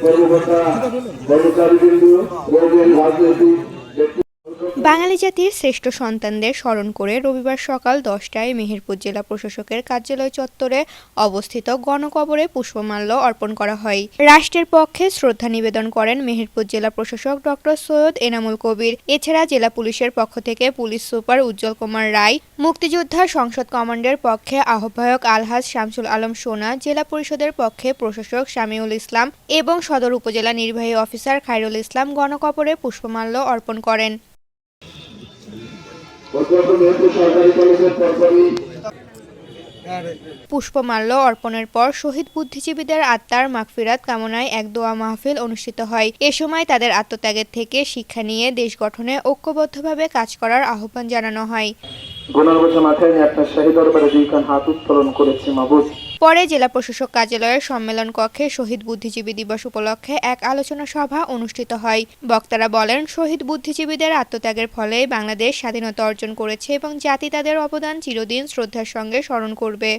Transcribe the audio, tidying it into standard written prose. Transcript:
কর্মকর্তা, কর্মচারীবৃন্দ, রাজনৈতিক ব্যক্তি। বাঙালি জাতির শ্রেষ্ঠ সন্তানদের স্মরণ করে রবিবার সকাল 10টায় মেহেরপুর জেলা প্রশাসকের কার্যালয় চত্বরে অবস্থিত গণকবরে পুষ্পমাল্য অর্পণ করা হয়। রাষ্ট্রের পক্ষে শ্রদ্ধা নিবেদন করেন মেহেরপুর জেলা প্রশাসক ডক্টর সৈয়দ এনামুল কবির। এছাড়া জেলা পুলিশের পক্ষ থেকে পুলিশ সুপার উজ্জ্বল কুমার রায়, মুক্তিযোদ্ধা সংসদ কমান্ডের পক্ষে আহ্বায়ক আলহাজ শামসুল আলম সোনা, জেলা পরিষদের পক্ষে প্রশাসক শামিউল ইসলাম এবং সদর উপজেলা নির্বাহী অফিসার খায়রুল ইসলাম গণকবরে পুষ্পমাল্য অর্পণ করেন। পুষ্পমাল্য অর্পণের পর শহীদ বুদ্ধিজীবীদের আত্মার মাগফিরাত কামনায় এক দোয়া মাহফিল অনুষ্ঠিত হয়। এ সময় তাদের আত্মত্যাগের থেকে শিক্ষা নিয়ে দেশ গঠনে ঐক্যবদ্ধভাবে কাজ করার আহ্বান জানানো হয়। পরে জেলা প্রশাসক কার্যালয়ের সম্মেলন কক্ষে শহীদ বুদ্ধিজীবী দিবস উপলক্ষে এক আলোচনা সভা অনুষ্ঠিত হয়। বক্তারা বলেন, শহীদ বুদ্ধিজীবীদের আত্মত্যাগের ফলে বাংলাদেশ স্বাধীনতা অর্জন করেছে এবং জাতি তাদের অবদান চিরদিন শ্রদ্ধার সঙ্গে স্মরণ করবে।